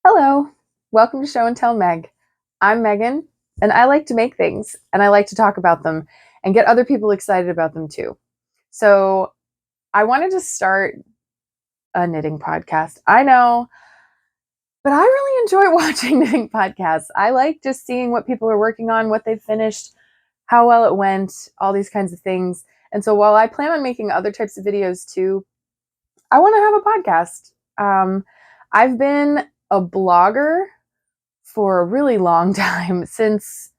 Hello, welcome to Show and Tell Meg. I'm Megan, and I like to make things, and I like to talk about them and get other people excited about them too. So I wanted to start a knitting podcast. I know, but I really enjoy watching knitting podcasts. I like just seeing what people are working on, what they've finished, how well it went, all these kinds of things. And so while I plan on making other types of videos too, I want to have a podcast. I've been a blogger for a really long time, since,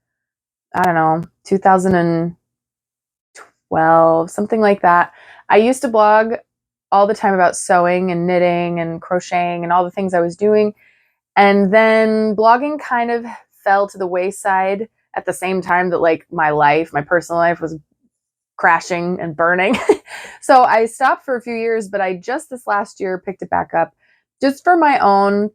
I don't know, 2012, something like that. I used to blog all the time about sewing and knitting and crocheting and all the things I was doing. And then blogging kind of fell to the wayside at the same time that my personal life was crashing and burning. So I stopped for a few years, but I just this last year picked it back up just for my own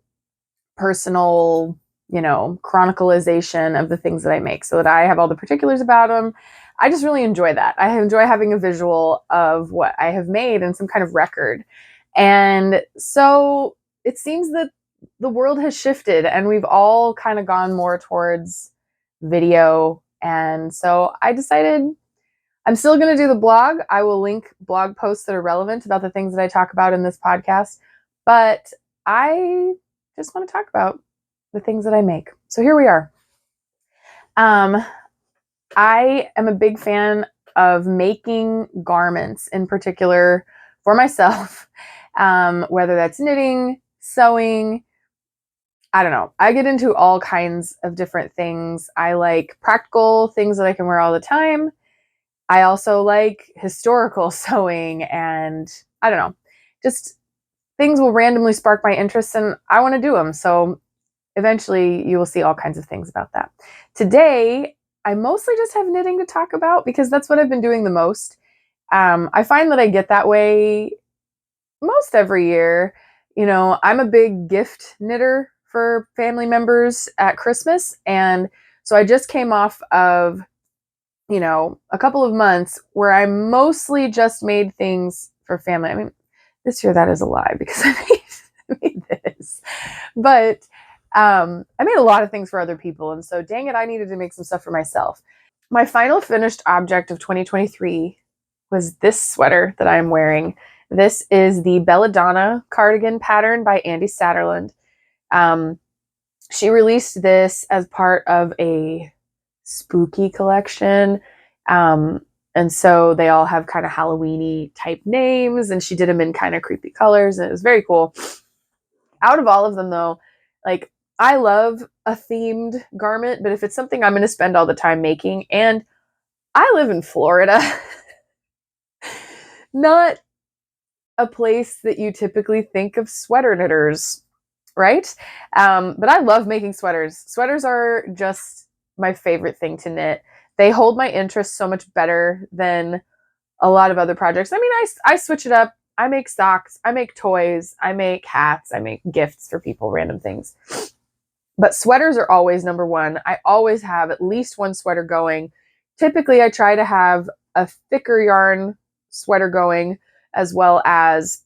personal, chronicalization of the things that I make so that I have all the particulars about them. I just really enjoy that. I enjoy having a visual of what I have made and some kind of record. And so it seems that the world has shifted and we've all kind of gone more towards video. And so I decided I'm still going to do the blog. I will link blog posts that are relevant about the things that I talk about in this podcast. But I just want to talk about the things that I make. So here we are. I am a big fan of making garments, in particular for myself, whether that's knitting, sewing. I don't know. I get into all kinds of different things. I like practical things that I can wear all the time. I also like historical sewing, and I don't know, just things will randomly spark my interest and I want to do them. So eventually you will see all kinds of things about that. Today, I mostly just have knitting to talk about because that's what I've been doing the most. I find that I get that way most every year. I'm a big gift knitter for family members at Christmas. And so I just came off of, a couple of months where I mostly just made things for family. I mean, this year that is a lie because I made this. But I made a lot of things for other people. And so, dang it, I needed to make some stuff for myself. My final finished object of 2023 was this sweater that I am wearing. This is the Belladonna cardigan pattern by Andi Satterlund. She released this as part of a spooky collection. And so they all have kind of Halloween-y type names, and she did them in kind of creepy colors, and it was very cool. Out of all of them, though, like, I love a themed garment, but if it's something I'm going to spend all the time making, and I live in Florida, not a place that you typically think of sweater knitters, right? But I love making sweaters. Sweaters are just my favorite thing to knit. They hold my interest so much better than a lot of other projects. I mean, I switch it up. I make socks, I make toys, I make hats, I make gifts for people, random things. But sweaters are always number one. I always have at least one sweater going. Typically, I try to have a thicker yarn sweater going as well as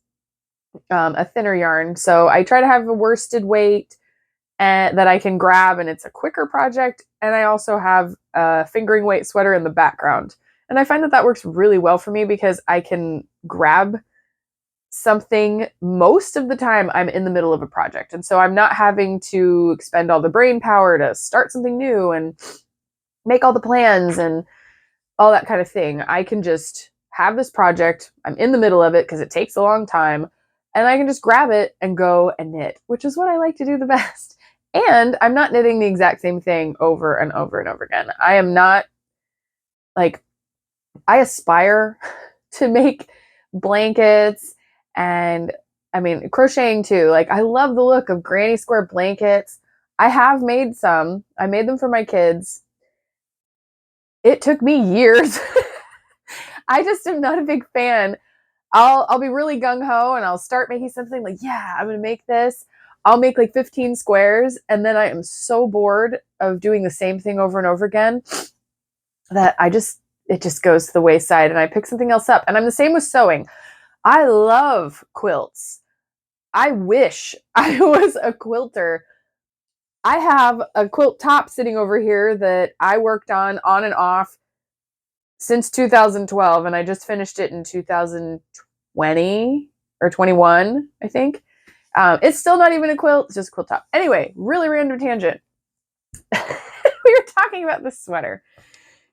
a thinner yarn. So I try to have a worsted weight and that I can grab, and it's a quicker project. And I also have a fingering weight sweater in the background. And I find that that works really well for me because I can grab something most of the time I'm in the middle of a project. And so I'm not having to expend all the brain power to start something new and make all the plans and all that kind of thing. I can just have this project. I'm in the middle of it because it takes a long time. And I can just grab it and go and knit, which is what I like to do the best. And I'm not knitting the exact same thing over and over and over again. I am not like, I aspire to make blankets and I mean, crocheting too. Like, I love the look of granny square blankets. I have made some. I made them for my kids. It took me years. I just am not a big fan. I'll be really gung ho and I'll start making something like, yeah, I'm gonna make this. I'll make like 15 squares, and then I am so bored of doing the same thing over and over again that it just goes to the wayside and I pick something else up. And I'm the same with sewing. I love quilts. I wish I was a quilter I have a quilt top sitting over here that I worked on and off since 2012, and I just finished it in 2020 or 21, I think. It's still not even a quilt, it's just a quilt top. Anyway, really random tangent. We were talking about this sweater.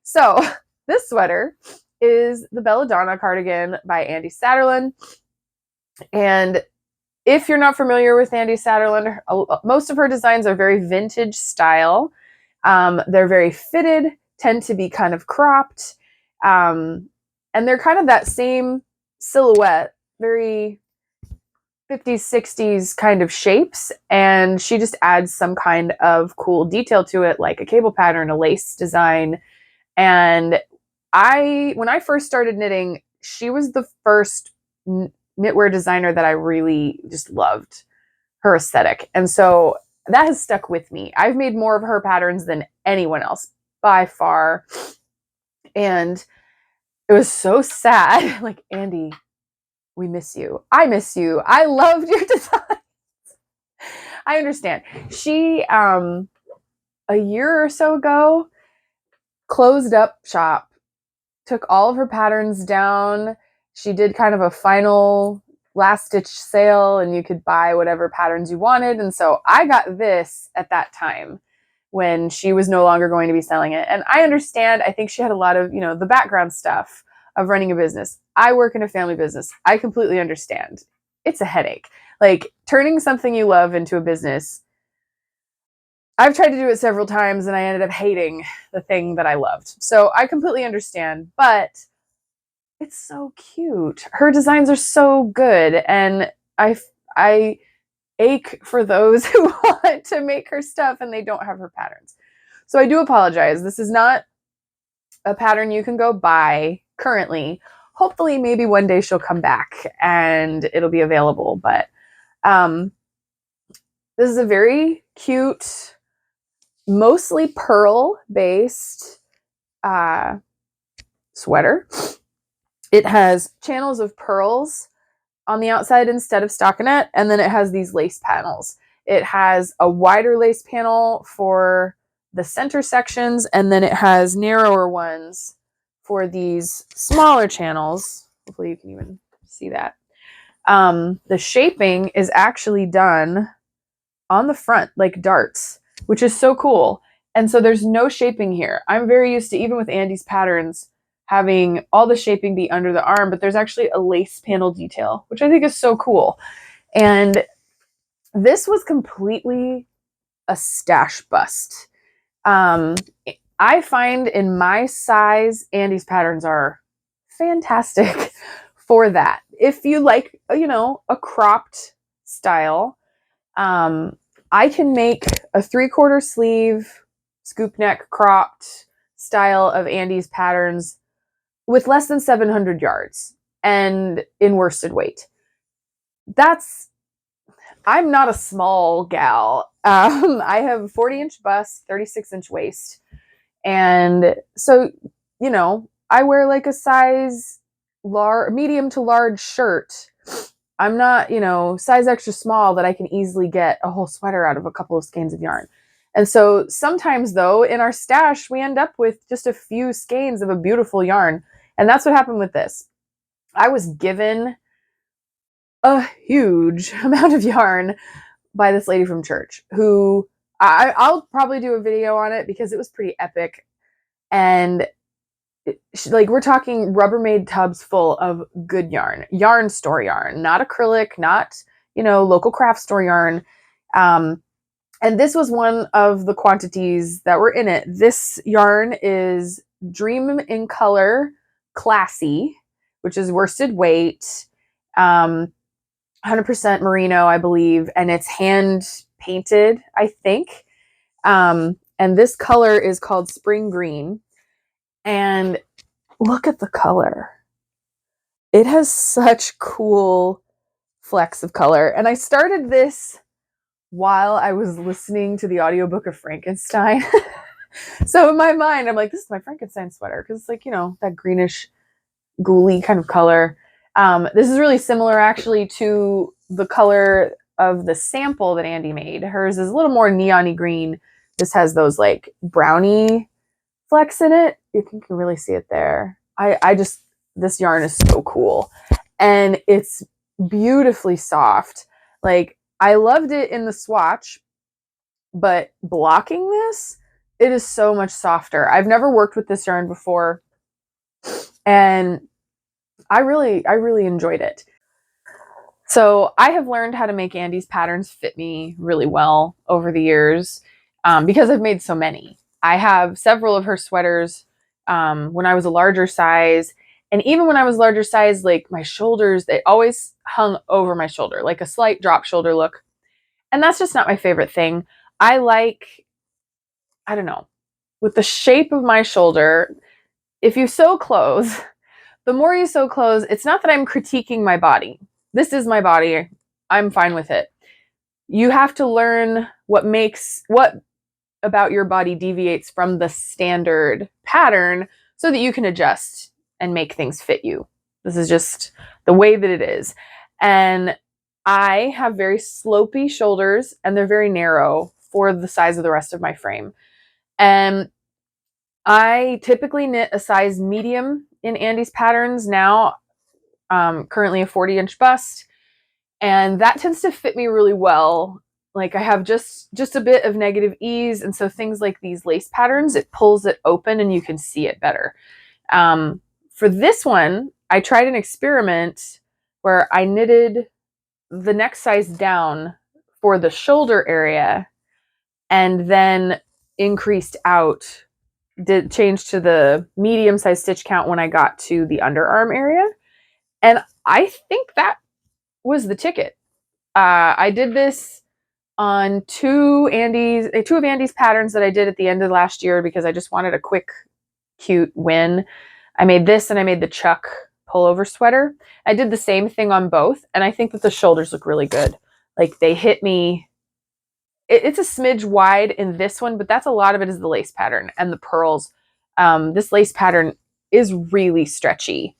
So, this sweater is the Belladonna cardigan by Andi Satterlund. And if you're not familiar with Andi Satterlund, most of her designs are very vintage style. They're very fitted, tend to be kind of cropped, and they're kind of that same silhouette, very 50s, 60s kind of shapes. And she just adds some kind of cool detail to it, like a cable pattern, a lace design. And when I first started knitting, she was the first knitwear designer that I really just loved her aesthetic. And so that has stuck with me. I've made more of her patterns than anyone else by far. And it was so sad. Like, Andi, we miss you. I miss you. I loved your designs. I understand. She, a year or so ago, closed up shop, took all of her patterns down. She did kind of a final last stitch sale, and you could buy whatever patterns you wanted. And so I got this at that time when she was no longer going to be selling it. And I understand. I think she had a lot of, the background stuff of running a business. I work in a family business. I completely understand. It's a headache. Like, turning something you love into a business. I've tried to do it several times and I ended up hating the thing that I loved. So I completely understand, but it's so cute. Her designs are so good, and I ache for those who want to make her stuff and they don't have her patterns. So I do apologize. This is not a pattern you can go buy currently. Hopefully, maybe one day she'll come back and it'll be available. But this is a very cute, mostly pearl based sweater. It has channels of pearls on the outside instead of stockinette, and then it has these lace panels. It has a wider lace panel for the center sections, and then it has narrower ones for these smaller channels. Hopefully you can even see that. The shaping is actually done on the front, like darts, which is so cool. And so there's no shaping here. I'm very used to, even with Andi's patterns, having all the shaping be under the arm, but there's actually a lace panel detail, which I think is so cool. And this was completely a stash bust. I find in my size, Andi's patterns are fantastic for that. If you like, a cropped style, I can make a 3/4 sleeve, scoop neck, cropped style of Andi's patterns with less than 700 yards and in worsted weight. I'm not a small gal. I have a 40-inch bust, 36-inch waist. And so, I wear like a size medium to large shirt. I'm not, size extra small that I can easily get a whole sweater out of a couple of skeins of yarn. And so sometimes, though, in our stash, we end up with just a few skeins of a beautiful yarn. And that's what happened with this. I was given a huge amount of yarn by this lady from church who I'll probably do a video on it because it was pretty epic. And we're talking Rubbermaid tubs full of good yarn store yarn, not acrylic, not, local craft store yarn. And this was one of the quantities that were in it. This yarn is Dream in Color Classy, which is worsted weight, 100% merino, I believe, and it's hand painted, I think. And this color is called Spring Green. And look at the color. It has such cool flecks of color. And I started this while I was listening to the audiobook of Frankenstein. So in my mind, I'm like, this is my Frankenstein sweater because it's like, that greenish, ghouly kind of color. This is really similar actually to the color of the sample that Andy made. Hers is a little more neon-y green. This has those like brownie flecks in it. You can really see it there. This yarn is so cool. And it's beautifully soft. Like, I loved it in the swatch, but blocking this, it is so much softer. I've never worked with this yarn before, and I really enjoyed it. So I have learned how to make Andy's patterns fit me really well over the years, because I've made so many. I have several of her sweaters when I was a larger size. And even when I was larger size, like my shoulders, they always hung over my shoulder, like a slight drop shoulder look. And that's just not my favorite thing. I don't know, with the shape of my shoulder, if you sew clothes, the more you sew clothes, it's not that I'm critiquing my body. This is my body. I'm fine with it. You have to learn what about your body deviates from the standard pattern so that you can adjust and make things fit you. This is just the way that it is. And I have very slopey shoulders, and they're very narrow for the size of the rest of my frame. And I typically knit a size medium in Andy's patterns now, currently a 40-inch bust, and that tends to fit me really well. Like, I have just a bit of negative ease, and so things like these lace patterns, it pulls it open and you can see it better. For this one, I tried an experiment where I knitted the next size down for the shoulder area and then increased out, did change to the medium size stitch count when I got to the underarm area. And I think that was the ticket. I did this on two of Andy's patterns that I did at the end of last year because I just wanted a quick, cute win. I made this and I made the Chuck pullover sweater. I did the same thing on both, and I think that the shoulders look really good. Like, they hit me. It's a smidge wide in this one, but that's a lot of it is the lace pattern and the pearls. This lace pattern is really stretchy.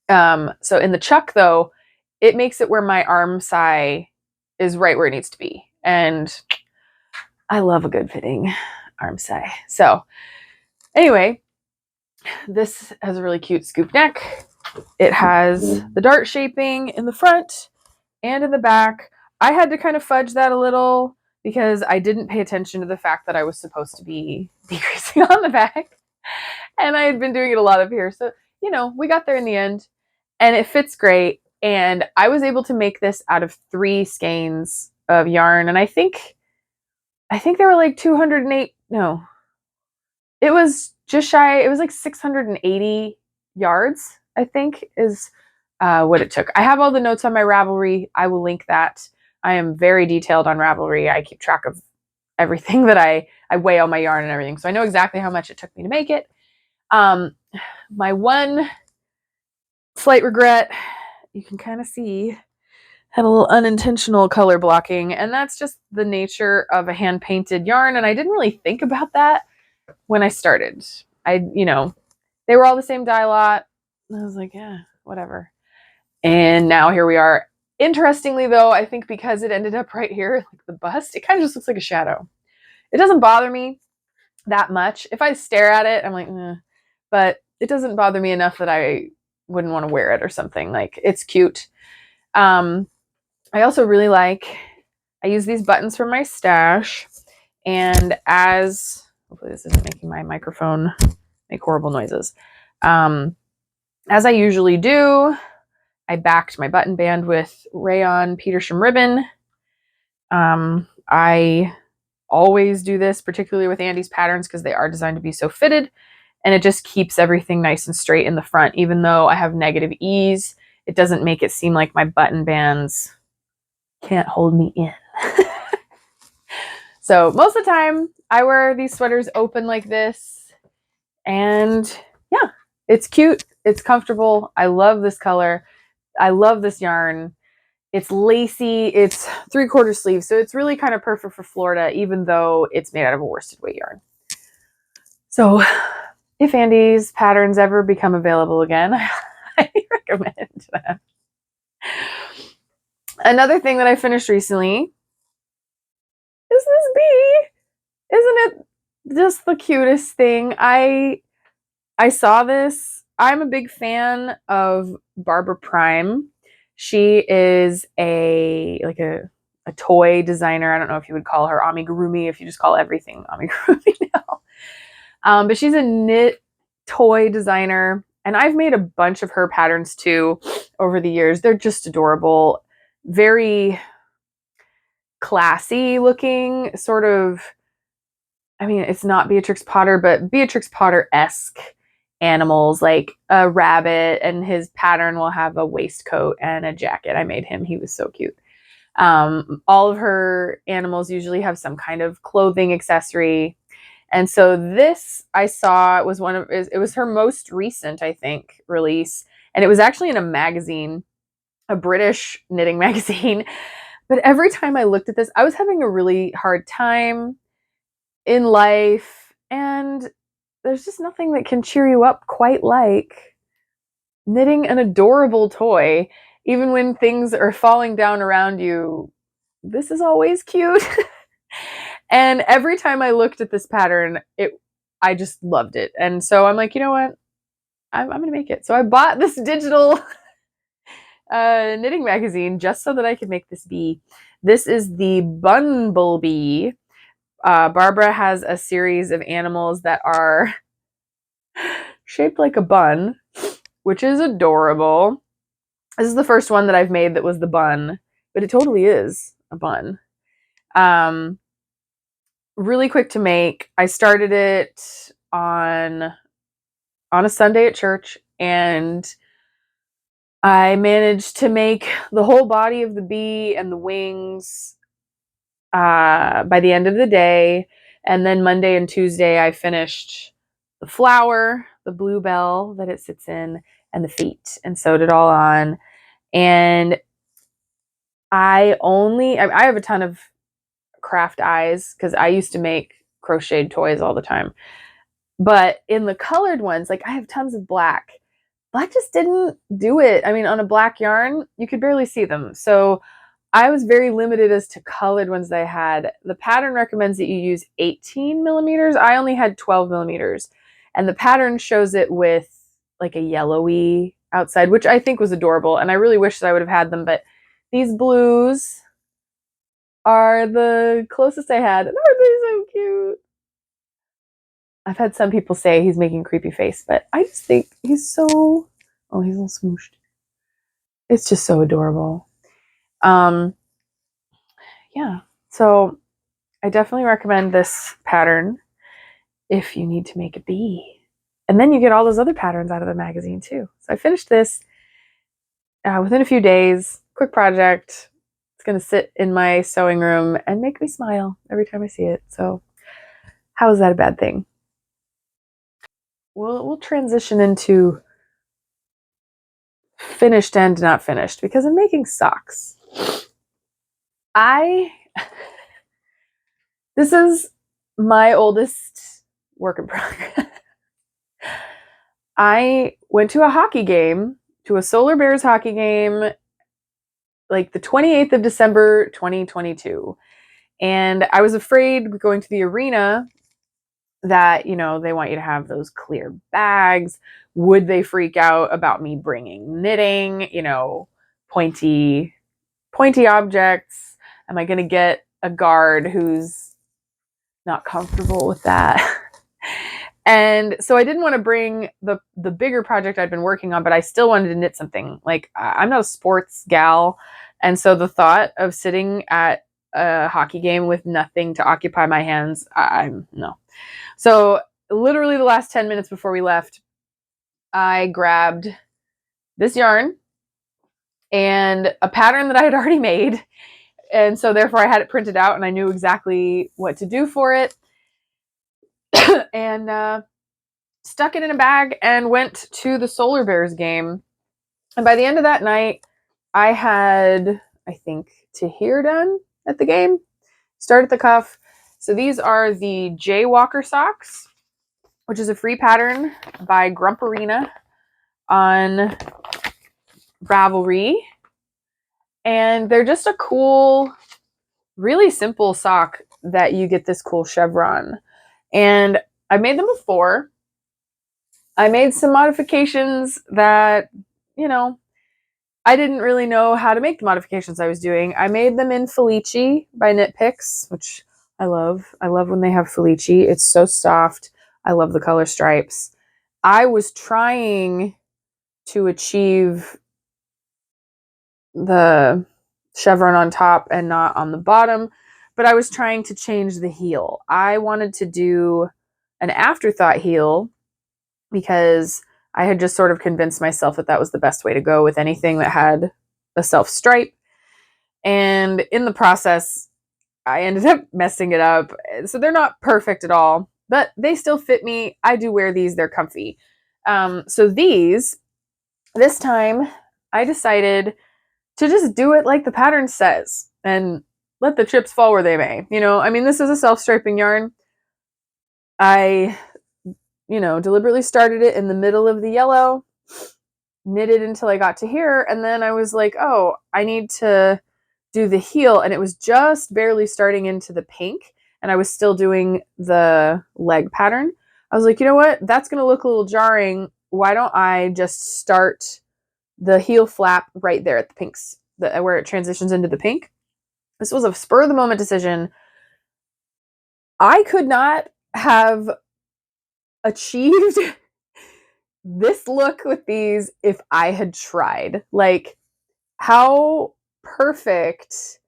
So in the Chuck, though, it makes it where my arm side is right where it needs to be. And I love a good fitting arm side. So anyway, this has a really cute scoop neck. It has the dart shaping in the front and in the back. I had to kind of fudge that a little because I didn't pay attention to the fact that I was supposed to be decreasing on the back. And I had been doing it a lot up here. So, we got there in the end, and it fits great. And I was able to make this out of 3 skeins of yarn. And I think they were like 208. No, it was just shy. It was like 680 yards, I think, is what it took. I have all the notes on my Ravelry. I will link that. I am very detailed on Ravelry. I keep track of everything that I weigh all my yarn and everything. So I know exactly how much it took me to make it. My one slight regret, you can kind of see, had a little unintentional color blocking, and that's just the nature of a hand painted yarn. And I didn't really think about that when I started. They were all the same dye lot. I was like, yeah, whatever. And now here we are. Interestingly, though, I think because it ended up right here, like the bust, it kind of just looks like a shadow. It doesn't bother me that much. If I stare at it, I'm like, but it doesn't bother me enough that I wouldn't want to wear it or something. Like, it's cute. I also really I use these buttons from my stash, and hopefully this isn't making my microphone make horrible noises. As I usually do, I backed my button band with rayon Petersham ribbon. I always do this, particularly with Andy's patterns, because they are designed to be so fitted, and it just keeps everything nice and straight in the front. Even though I have negative ease, it doesn't make it seem like my button bands can't hold me in. So most of the time, I wear these sweaters open like this, and yeah, it's cute. It's comfortable. I love this color. I love this yarn. It's lacy. It's 3/4 sleeve, so it's really kind of perfect for Florida, even though it's made out of a worsted weight yarn. So if Andy's patterns ever become available again, I recommend them. Another thing that I finished recently is this bee. Isn't it just the cutest thing? I saw this. I'm a big fan of Barbara Prime. She is a toy designer. I don't know if you would call her amigurumi, if you just call everything amigurumi now. But she's a knit toy designer, and I've made a bunch of her patterns too over the years. They're just adorable, very classy looking, sort of. I mean, it's not Beatrix Potter, but Beatrix Potter-esque animals, like a rabbit, and his pattern will have a waistcoat and a jacket. I made him. He was so cute. All of her animals usually have some kind of clothing accessory. And so this I saw was it was her most recent, I think, release. And it was actually in a magazine, a British knitting magazine. But every time I looked at this, I was having a really hard time in life, and there's just nothing that can cheer you up quite like knitting an adorable toy. Even when things are falling down around you, this is always cute. And every time I looked at this pattern, I just loved it. And so I'm like, you know what? I'm going to make it. So I bought this digital knitting magazine just so that I could make this bee. This is the Bumblebee. Barbara has a series of animals that are shaped like a bun, which is adorable. This is the first one that I've made that was the bun, but it totally is a bun. Really quick to make. I started it on a Sunday at church, and I managed to make the whole body of the bee and the wings by the end of the day. And then Monday and Tuesday, I finished the flower, the bluebell that it sits in, and the feet, and sewed it all on. And I have a ton of craft eyes because I used to make crocheted toys all the time. But in the colored ones, like I have tons of black. Black just didn't do it. I mean, on a black yarn, you could barely see them. So I was very limited as to colored ones that I had. The pattern recommends that you use 18 millimeters. I only had 12 millimeters. And the pattern shows it with like a yellowy outside, which I think was adorable. And I really wish that I would have had them. But these blues are the closest I had. And aren't they so cute? I've had some people say he's making a creepy face, but I just think he's so... Oh, he's all smooshed. It's just so adorable. Yeah. So I definitely recommend this pattern if you need to make a bee. And then you get all those other patterns out of the magazine too. So I finished this within a few days. Quick project. It's going to sit in my sewing room and make me smile every time I see it. So how is that a bad thing? We'll transition into finished and not finished because I'm making socks. This is my oldest work in progress. I went to a hockey game, to a Solar Bears hockey game, like the 28th of December, 2022. And I was afraid going to the arena that, they want you to have those clear bags. Would they freak out about me bringing knitting, pointy objects? Am I going to get a guard who's not comfortable with that? And so I didn't want to bring the bigger project I'd been working on, but I still wanted to knit something. Like, I'm not a sports gal. And so the thought of sitting at a hockey game with nothing to occupy my hands, I'm no. So literally the last 10 minutes before we left, I grabbed this yarn and a pattern that I had already made. And so therefore I had it printed out and I knew exactly what to do for it. And stuck it in a bag and went to the Solar Bears game. And by the end of that night, I had, I think, Tahir done at the game. Start at the cuff. So these are the Jaywalker socks, which is a free pattern by Grumperina on Ravelry. And they're just a cool, really simple sock that you get this cool chevron. And I've made them before. I made some modifications that, you know, I didn't really know how to make the modifications I was doing. I made them in Felici by Knit Picks, which I love. I love when they have Felici. It's so soft. I love the color stripes. I was trying to achieve the chevron on top and not on the bottom, but I was trying to change the heel. I wanted to do an afterthought heel because I had just sort of convinced myself that that was the best way to go with anything that had a self stripe. And in the process, I ended up messing it up. So they're not perfect at all, but they still fit me. I do wear these, they're comfy. So this time, I decided to just do it like the pattern says and let the chips fall where they may. I mean, this is a self-striping yarn. I, deliberately started it in the middle of the yellow, knitted until I got to here, and then I was like, oh, I need to do the heel, and it was just barely starting into the pink, and I was still doing the leg pattern. I was like, you know what? That's going to look a little jarring. Why don't I just start the heel flap right there at the pinks, where it transitions into the pink? This was a spur of the moment decision. I could not have achieved this look with these if I had tried. Like, how perfect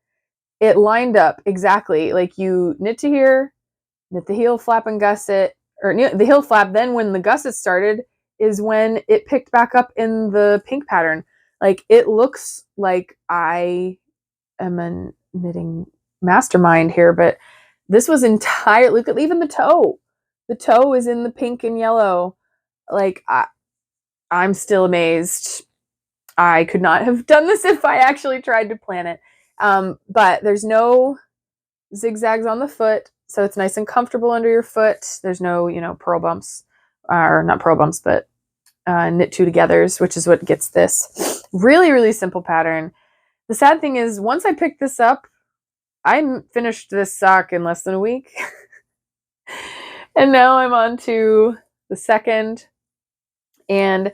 it lined up exactly. Like, you knit to here, knit the heel flap and gusset, or the heel flap. Then when the gusset started is when it picked back up in the pink pattern. Like, it looks like I am a knitting mastermind here, but this was entire. Look at even the toe. The toe is in the pink and yellow. Like, I'm still amazed. I could not have done this if I actually tried to plan it. But there's no zigzags on the foot, so it's nice and comfortable under your foot. There's no, pearl bumps, or not pearl bumps, but knit two togethers, which is what gets this. Really, really simple pattern. The sad thing is, once I picked this up, I finished this sock in less than a week. And now I'm on to the second. And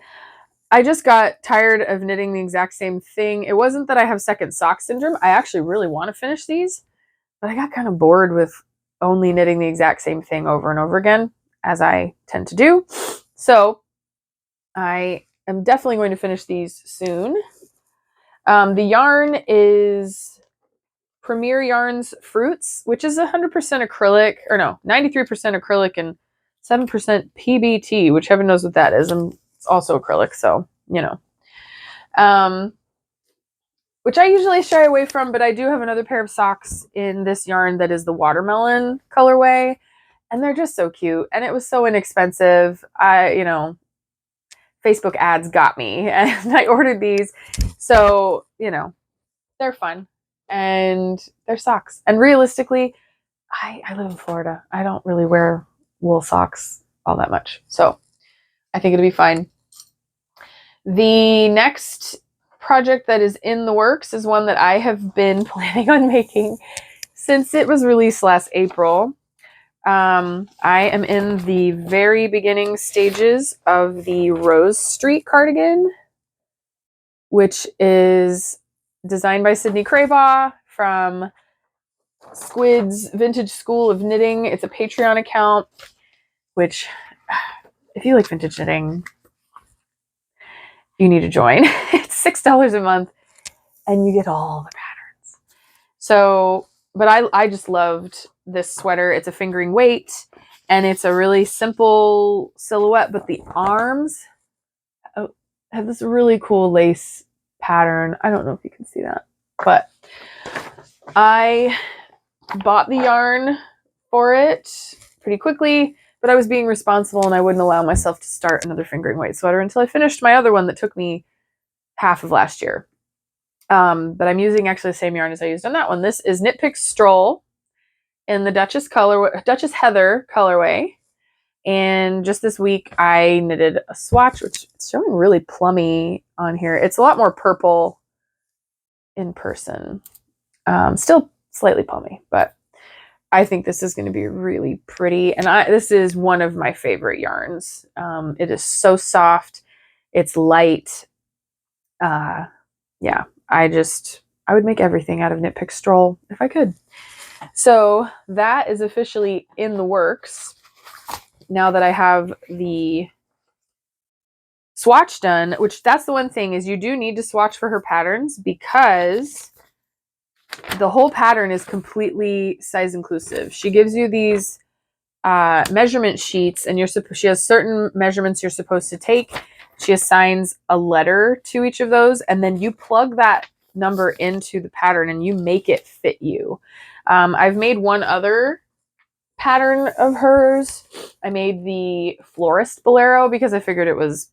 I just got tired of knitting the exact same thing. It wasn't that I have second sock syndrome. I actually really want to finish these, but I got kind of bored with only knitting the exact same thing over and over again, as I tend to do. So I am definitely going to finish these soon. The yarn is Premier Yarns Fruits, which is 100% acrylic, or no, 93% acrylic and 7% PBT, which heaven knows what that is. And it's also acrylic, so, which I usually shy away from, but I do have another pair of socks in this yarn that is the watermelon colorway, and they're just so cute. And it was so inexpensive. Facebook ads got me, and I ordered these. So, they're fun, and they're socks. And realistically, I live in Florida. I don't really wear wool socks all that much. So I think it'll be fine. The next project that is in the works is one that I have been planning on making since it was released last April. I am in the very beginning stages of the Rose Street cardigan, which is designed by Sydney Craybaugh from Squid's Vintage School of Knitting. It's a Patreon account, which, if you like vintage knitting, you need to join. It's $6 a month, and you get all the patterns. So, but I just loved this sweater. It's a fingering weight, and it's a really simple silhouette, but the arms have this really cool lace pattern. I don't know if you can see that, but I bought the yarn for it pretty quickly, but I was being responsible and I wouldn't allow myself to start another fingering weight sweater until I finished my other one that took me half of last year. But I'm using actually the same yarn as I used on that one. This is Knit Picks Stroll in the Duchess Heather colorway. And just this week I knitted a swatch, which is showing really plummy on here. It's a lot more purple in person. Still slightly palmy, but I think this is going to be really pretty. And this is one of my favorite yarns. It is so soft. It's light. Yeah, I would make everything out of Knit Pick Stroll if I could. So that is officially in the works. Now that I have the swatch done, which that's the one thing is you do need to swatch for her patterns because the whole pattern is completely size inclusive. She gives you these measurement sheets, and she has certain measurements you're supposed to take. She assigns a letter to each of those, and then you plug that number into the pattern and you make it fit you. I've made one other pattern of hers. I made the Florist Bolero because I figured it was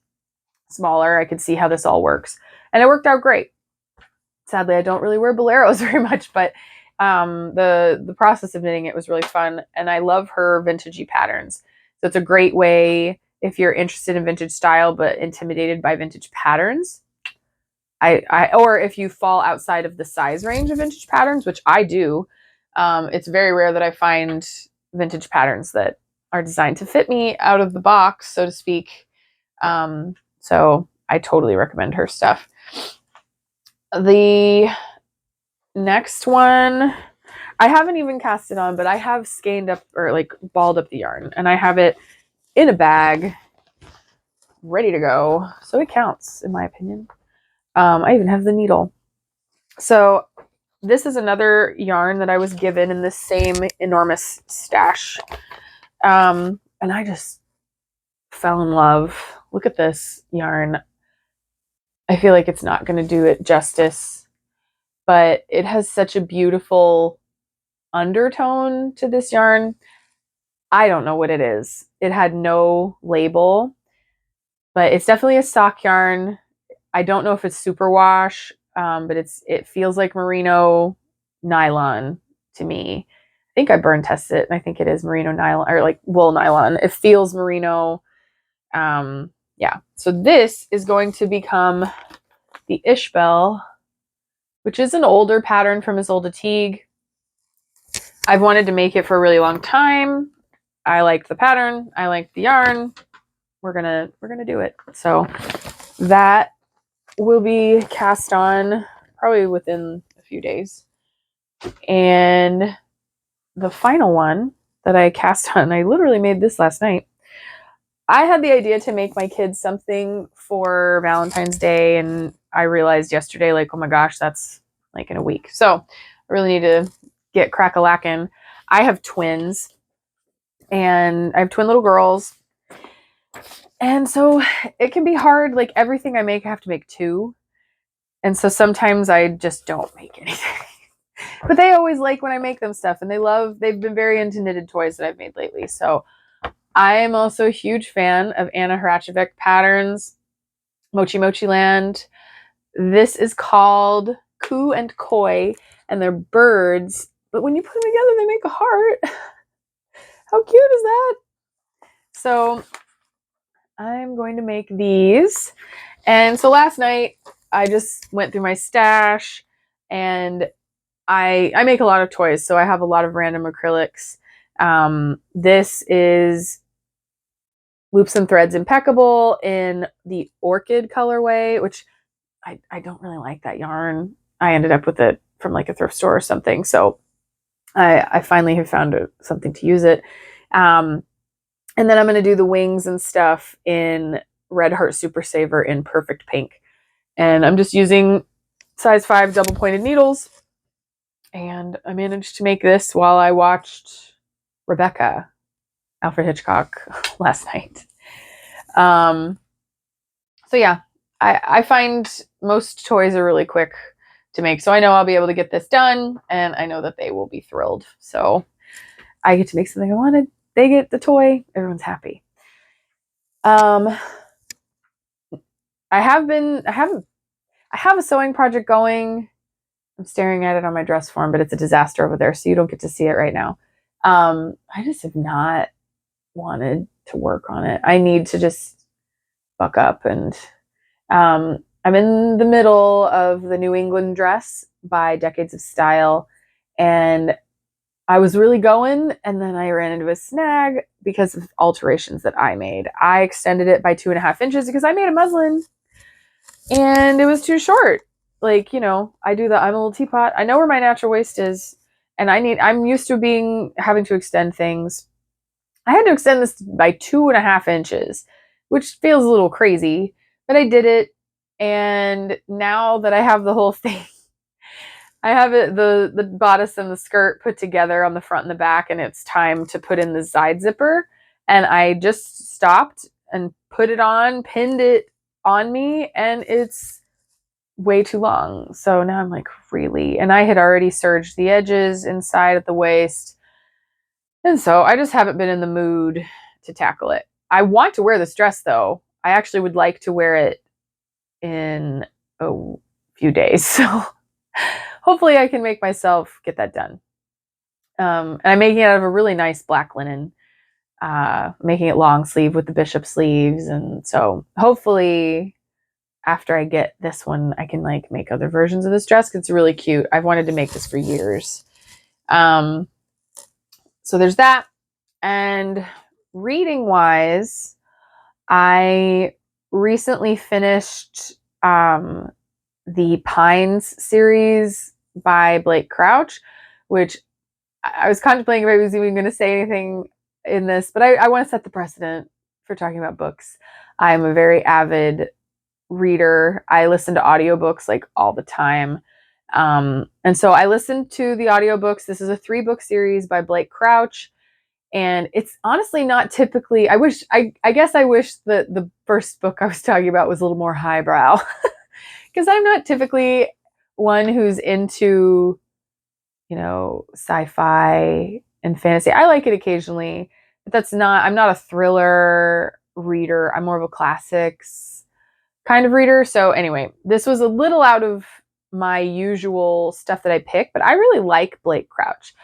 smaller. I could see how this all works, and it worked out great. Sadly, I don't really wear boleros very much, but the process of knitting it was really fun, and I love her vintagey patterns. So it's a great way if you're interested in vintage style but intimidated by vintage patterns. Or if you fall outside of the size range of vintage patterns, which I do. It's very rare that I find vintage patterns that are designed to fit me out of the box, so to speak. So I totally recommend her stuff. The next one, I haven't even cast it on, but I have skeined up or like balled up the yarn, and I have it in a bag ready to go. So it counts, in my opinion. I even have the needle. So this is another yarn that I was given in this same enormous stash. And I just fell in love. Look at this yarn. I feel like it's not going to do it justice, but it has such a beautiful undertone to this yarn. I don't know what it is. It had no label, but it's definitely a sock yarn. I don't know if it's superwash, but it feels like merino nylon to me. I think I burn tested it, and I think it is merino nylon or like wool nylon. It feels merino. Yeah. So this is going to become the Ishbel, which is an older pattern from Isolde Teague. I've wanted to make it for a really long time. I like the pattern. I like the yarn. We're gonna do it. So that will be cast on probably within a few days. And the final one that I cast on, I literally made this last night. I had the idea to make my kids something for Valentine's Day, and I realized yesterday, like, oh my gosh, that's like in a week. So I really need to get crack-a-lackin'. I have twins, and I have twin little girls. And so it can be hard. Like everything I make, I have to make two. And so sometimes I just don't make anything. But they always like when I make them stuff, and they've been very into knitted toys that I've made lately. So I am also a huge fan of Anna Hrachevek patterns, Mochi Mochi Land. This is called Coo and Koi, and they're birds, but when you put them together, they make a heart. How cute is that? So I'm going to make these. And so last night, I just went through my stash, and I make a lot of toys, so I have a lot of random acrylics. This is Loops and Threads Impeccable in the Orchid colorway, which I don't really like that yarn. I ended up with it from like a thrift store or something, so I finally have found something to use it. And then I'm going to do the wings and stuff in Red Heart Super Saver in Perfect Pink. And I'm just using size 5 double pointed needles. And I managed to make this while I watched Rebecca, Alfred Hitchcock, last night. So yeah, I find most toys are really quick to make. So I know I'll be able to get this done, and I know that they will be thrilled. So I get to make something I wanted. They get the toy. Everyone's happy. I have a sewing project going. I'm staring at it on my dress form, but it's a disaster over there, so you don't get to see it right now. I just have not wanted to work on it. I need to just buck up, and I'm in the middle of the New England dress, by Decades of Style, and I was really going, and then I ran into a snag because of alterations that I made. I extended it by 2.5 inches because I made a muslin and it was too short. Like, I do I'm a little teapot. I know where my natural waist is, and I'm used to having to extend things. I had to extend this by 2.5 inches, which feels a little crazy, but I did it. And now that I have the whole thing, I have it the bodice and the skirt put together on the front and the back, and it's time to put in the side zipper. And I just stopped and put it on, pinned it on me, and it's way too long. So now I'm like, really? And I had already serged the edges inside at the waist. And so I just haven't been in the mood to tackle it. I want to wear this dress though. I actually would like to wear it in a few days. So hopefully I can make myself get that done. And I'm making it out of a really nice black linen, making it long sleeve with the bishop sleeves. And so hopefully after I get this one, I can like make other versions of this dress because it's really cute. I've wanted to make this for years. So there's that. And reading wise, I recently finished the Pines series by Blake Crouch, which I was contemplating if I was even going to say anything in this, but I want to set the precedent for talking about books. I'm a very avid reader. I listen to audiobooks like all the time. And so I listened to the audiobooks. This is a 3-book series by Blake Crouch. And it's honestly not typically, I guess I wish that the first book I was talking about was a little more highbrow. Because I'm not typically one who's into, sci-fi and fantasy. I like it occasionally, but I'm not a thriller reader. I'm more of a classics kind of reader. So anyway, this was a little out of my usual stuff that I pick, but I really like Blake Crouch.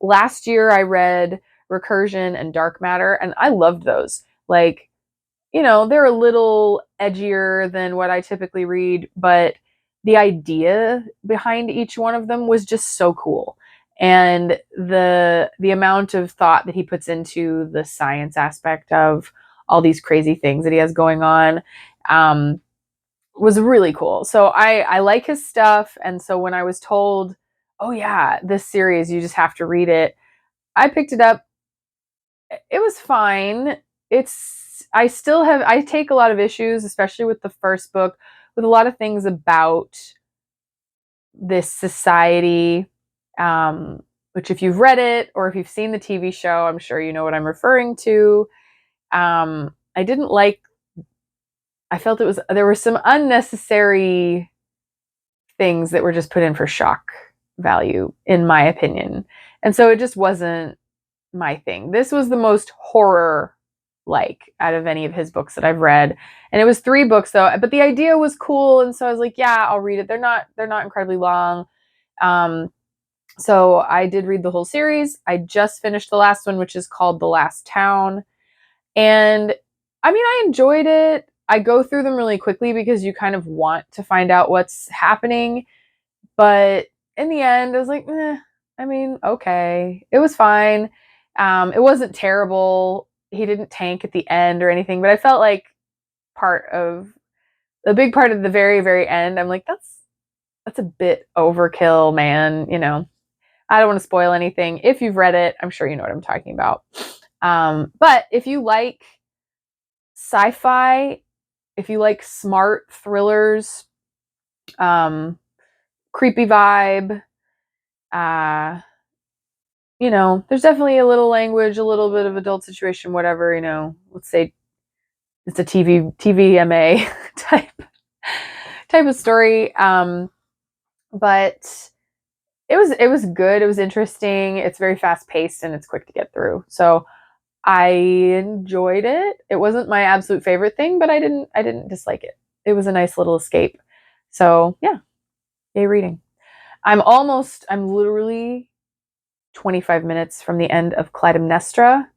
Last year I read Recursion and Dark Matter, and I loved those. Like, they're a little edgier than what I typically read, but the idea behind each one of them was just so cool. And the amount of thought that he puts into the science aspect of all these crazy things that he has going on was really cool. So I like his stuff. And so when I was told, oh yeah, this series, you just have to read it, I picked it up. It was fine. I take a lot of issues, especially with the first book, with a lot of things about this society, which if you've read it or if you've seen the TV show, I'm sure you know what I'm referring to. I didn't like, I felt there were some unnecessary things that were just put in for shock value, in my opinion. And so it just wasn't my thing. This was the most horror like out of any of his books that I've read. And it was 3 books though, but the idea was cool, and so I was like, yeah, I'll read it. They're not incredibly long. So I did read the whole series. I just finished the last one, which is called The Last Town. And I mean, I enjoyed it. I go through them really quickly because you kind of want to find out what's happening. But in the end, I was like, I mean, okay. It was fine. It wasn't terrible. He didn't tank at the end or anything, but I felt like a big part of the very, very end, I'm like, that's a bit overkill, man. I don't want to spoil anything. If you've read it, I'm sure you know what I'm talking about. But if you like sci-fi, if you like smart thrillers, creepy vibe, there's definitely a little language, a little bit of adult situation, whatever, let's say it's a TVMA type of story. But it was good. It was interesting. It's very fast paced and it's quick to get through. So I enjoyed it. It wasn't my absolute favorite thing, but I didn't dislike it. It was a nice little escape. So yeah, yay reading. I'm literally 25 minutes from the end of Clytemnestra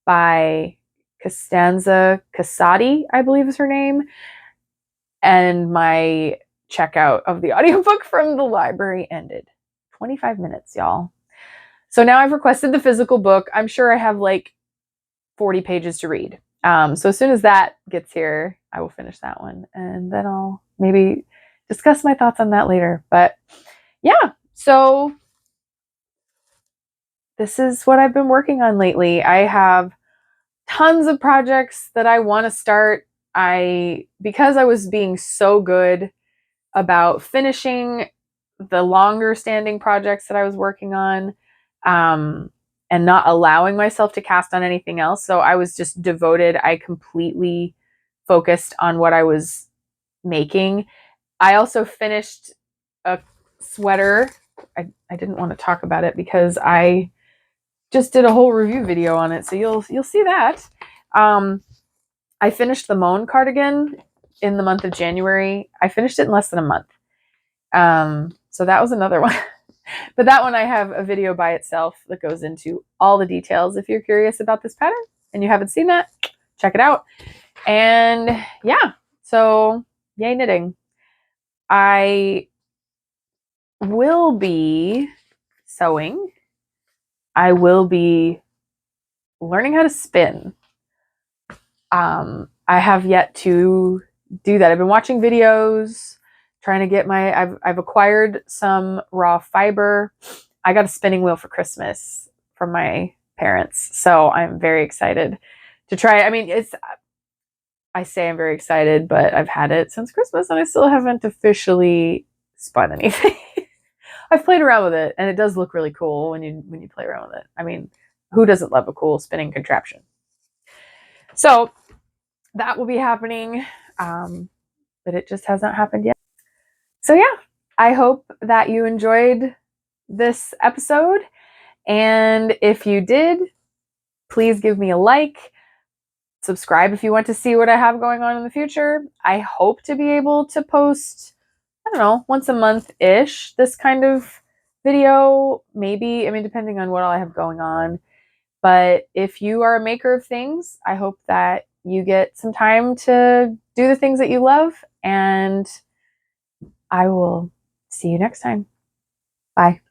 by Costanza Casati, I believe is her name. And my checkout of the audiobook from the library ended. 25 minutes, y'all. So now I've requested the physical book. I'm sure I have like 40 pages to read. So as soon as that gets here, I will finish that one. And then I'll maybe discuss my thoughts on that later. But yeah, so this is what I've been working on lately. I have tons of projects that I want to start. Because I was being so good about finishing the longer standing projects that I was working on, and not allowing myself to cast on anything else. So I was just devoted. I completely focused on what I was making. I also finished a sweater. I didn't want to talk about it because I just did a whole review video on it, so you'll see that. I finished the Moan cardigan in the month of January. I finished it in less than a month. So that was another one. But that one I have a video by itself that goes into all the details. If you're curious about this pattern and you haven't seen that, check it out. And yeah, so yay knitting. I will be sewing. I will be learning how to spin. I have yet to do that. I've been watching videos, trying to get I've acquired some raw fiber. I got a spinning wheel for Christmas from my parents, so I'm very excited to try it. I mean, I say I'm very excited, but I've had it since Christmas and I still haven't officially spun anything. I've played around with it and it does look really cool when you play around with it. I mean, who doesn't love a cool spinning contraption? So that will be happening, but it just hasn't happened yet. So yeah, I hope that you enjoyed this episode. And if you did, please give me a like. Subscribe if you want to see what I have going on in the future. I hope to be able to post, I don't know, once a month-ish, this kind of video. Maybe, I mean, depending on what all I have going on. But if you are a maker of things, I hope that you get some time to do the things that you love. And I will see you next time. Bye.